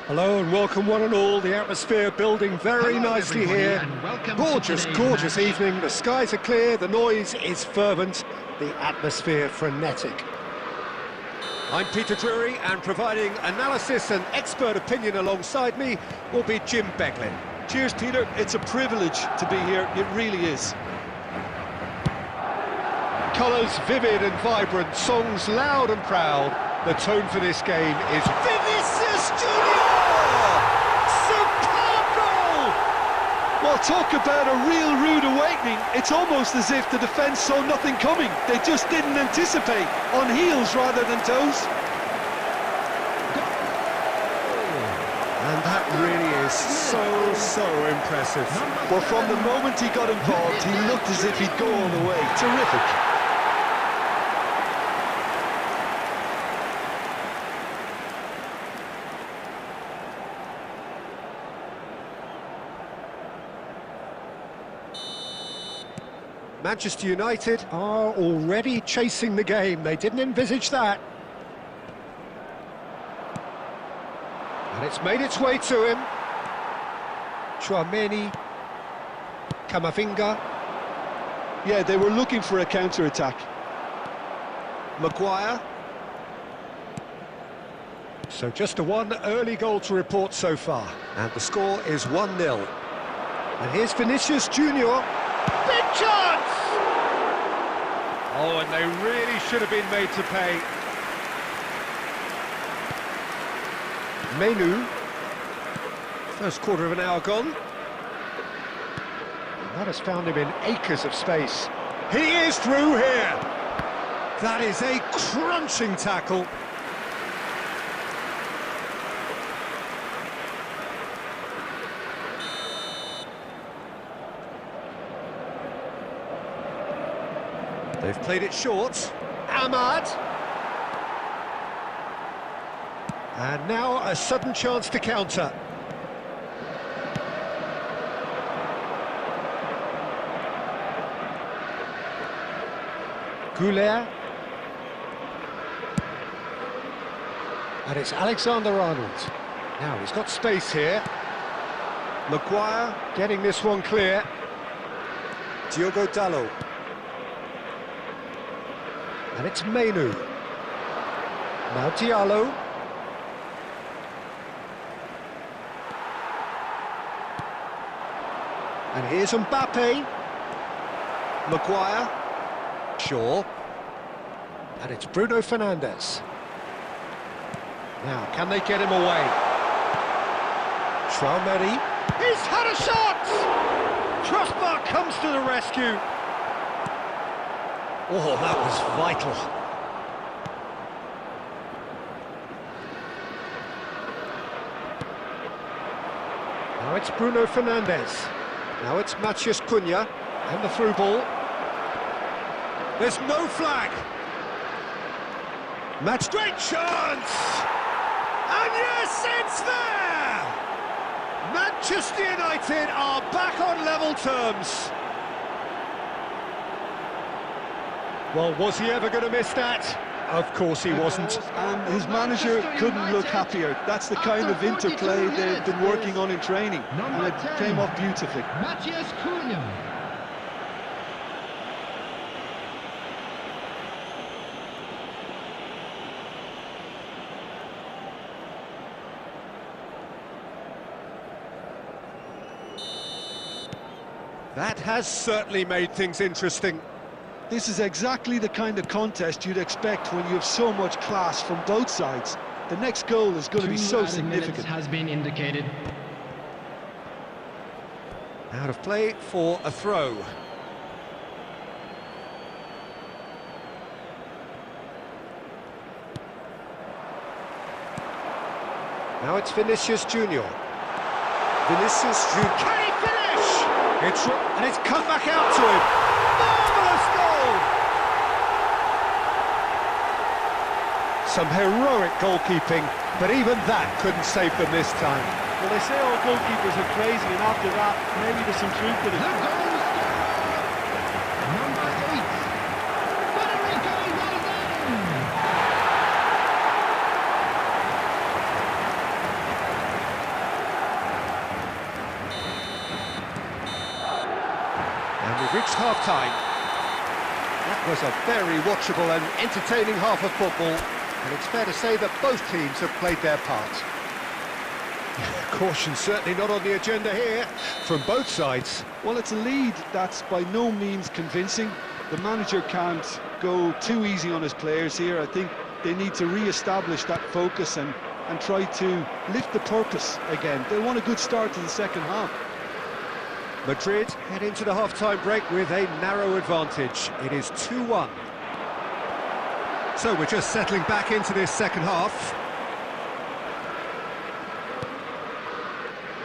Hello and welcome one and all. The atmosphere building very nicely here. Gorgeous evening. The skies are clear, the noise is fervent, the atmosphere frenetic. I'm Peter Drury, and providing analysis and expert opinion alongside me will be Jim Beglin. Cheers, Peter. It's a privilege to be here. It really is. Colours vivid and vibrant, songs loud and proud. The tone for this game is Vinicius Junior! Superb goal! Well, talk about a real rude awakening. It's almost as if the defence saw nothing coming. They just didn't anticipate, on heels rather than toes. And that really is so impressive. Well, from the moment he got involved, he looked as if he'd go all the way. Terrific. Manchester United are already chasing the game. They didn't envisage that. And it's made its way to him. Chouameni, Camavinga. Yeah, they were looking for a counter-attack. Maguire. So just a one early goal to report so far. And the score is 1-0. And here's Vinicius Junior. Big chance! Oh, and they really should have been made to pay. Menu. First quarter of an hour gone. And that has found him in acres of space. He is through here! That is a crunching tackle. They've played it short. Ahmad. And now a sudden chance to counter. Goulet. And it's Alexander-Arnold. Now he's got space here. Maguire getting this one clear. Diogo Dalot. And it's Menu. Now Diallo. And here's Mbappe. Maguire. Shaw. And it's Bruno Fernandes. Now, can they get him away? Chouameni. He's had a shot! Crossbar comes to the rescue. Oh, that was vital. Now it's Bruno Fernandes. Now it's Matheus Cunha. And the through ball. There's no flag. Match great chance! And yes, it's there! Manchester United are back on level terms. Well, was he ever going to miss that? Of course he wasn't. And his manager couldn't look happier. That's the kind of interplay they've been working on in training. And it came off beautifully. Matheus Cunha. That has certainly made things interesting. This is exactly the kind of contest you'd expect when you have so much class from both sides. The next goal is going to be so significant. Has been indicated. Out of play for a throw. Now it's Vinicius Junior. Vinicius Junior. Can he finish? And it's come back out to him. Marvellous goal! Some heroic goalkeeping, but even that couldn't save them this time. Well, they say all goalkeepers are crazy, and after that, maybe there's some truth to it. Number 8. Federico Valverde. reached half-time. That was a very watchable and entertaining half of football, and it's fair to say that both teams have played their part. Caution certainly not on the agenda here, from both sides. Well, it's a lead that's by no means convincing. The manager can't go too easy on his players here. I think they need to re-establish that focus and try to lift the purpose again. They want a good start to the second half. Madrid head into the half-time break with a narrow advantage. It is 2-1. So we're just settling back into this second half.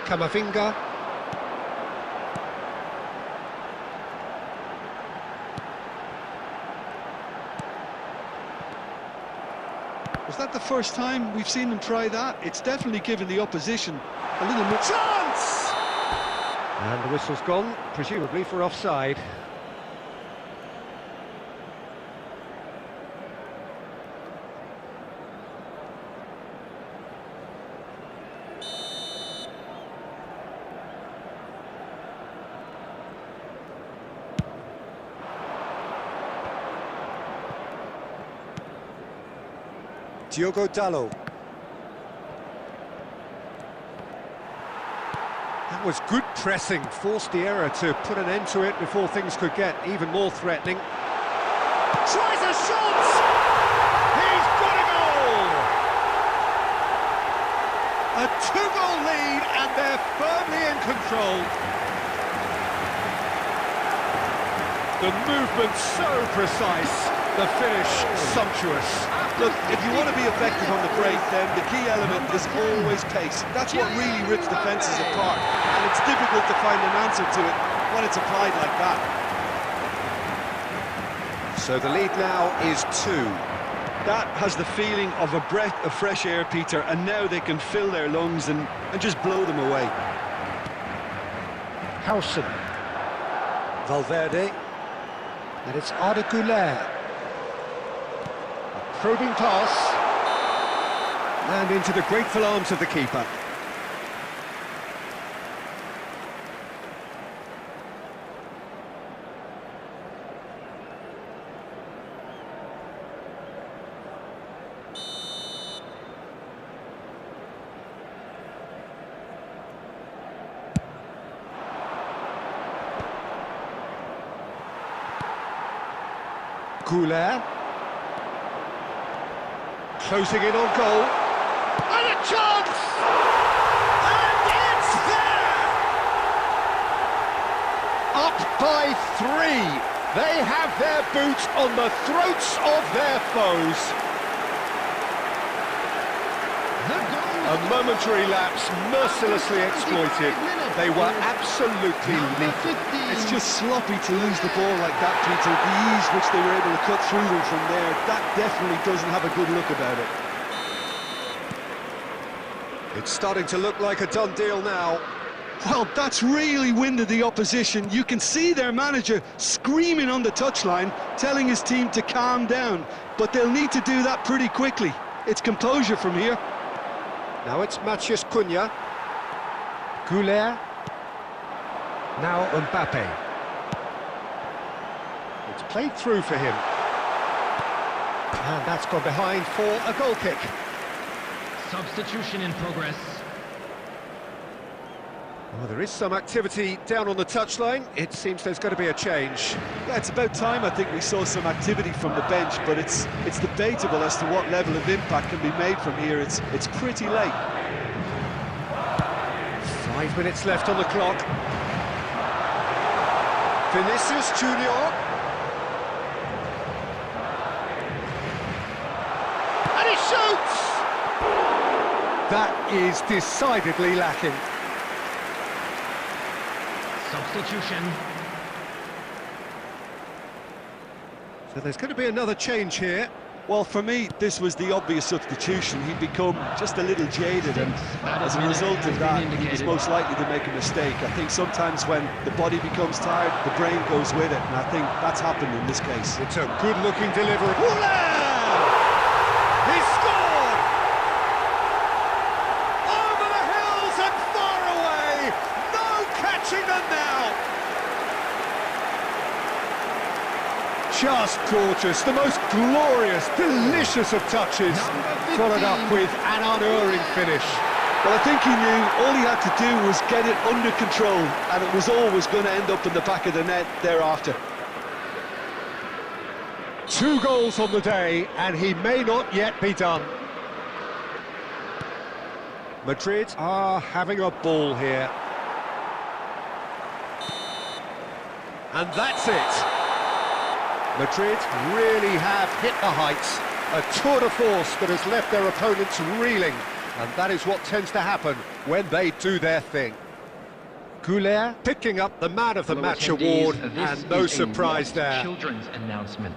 Camavinga. Was that the first time we've seen them try that? It's definitely given the opposition a little more Chance! And the whistle's gone, presumably for offside. Diogo Dalot. That was good pressing, forced the error to put an end to it before things could get even more threatening. Tries a shot! He's got a goal! A two-goal lead and they're firmly in control. The movement so precise, the finish sumptuous. Look, if you want to be effective on the break, then the key element is always pace. That's what really rips defences apart, and it's difficult to find an answer to it when it's applied like that. So the lead now is 2. That has the feeling of a breath of fresh air, Peter, and now they can fill their lungs and just blow them away. Howson. Valverde. And it's Arda Güler. Probing pass, and into the grateful arms of the keeper. Güler. Closing in on goal. And a chance! And it's there! Up by 3. They have their boots on the throats of their foes. A momentary lapse mercilessly exploited. They were absolutely lethal. It's just sloppy to lose the ball like that, Peter. The ease which they were able to cut through them from there, that definitely doesn't have a good look about it. It's starting to look like a done deal now. Well, that's really winded the opposition. You can see their manager screaming on the touchline, telling his team to calm down. But they'll need to do that pretty quickly. It's composure from here. Now it's Matheus Cunha. Güler. Now Mbappe. It's played through for him. And that's gone behind for a goal kick. Substitution in progress. Well, there is some activity down on the touchline. It seems there's going to be a change. Yeah, it's about time I think we saw some activity from the bench, but it's debatable as to what level of impact can be made from here. It's pretty late. 5 minutes left on the clock. Vinicius Junior. And he shoots! That is decidedly lacking. Substitution. So there's going to be another change here. Well, for me, this was the obvious substitution. He'd become just a little jaded, and as a result of that, he was most likely to make a mistake. I think sometimes when the body becomes tired, the brain goes with it, and I think that's happened in this case. It's a good-looking delivery. He scored! Over the hills and far away! No catching them now! just gorgeous, the most glorious, delicious of touches, followed up with an unerring finish. Well, I think he knew all he had to do was get it under control, and it was always going to end up in the back of the net thereafter. 2 goals on the day, and he may not yet be done. Madrid are having a ball here. And that's it. Madrid really have hit the heights. A tour de force that has left their opponents reeling. And that is what tends to happen when they do their thing. Goulet picking up the Man of the Match award, and no surprise there. Children's announcement.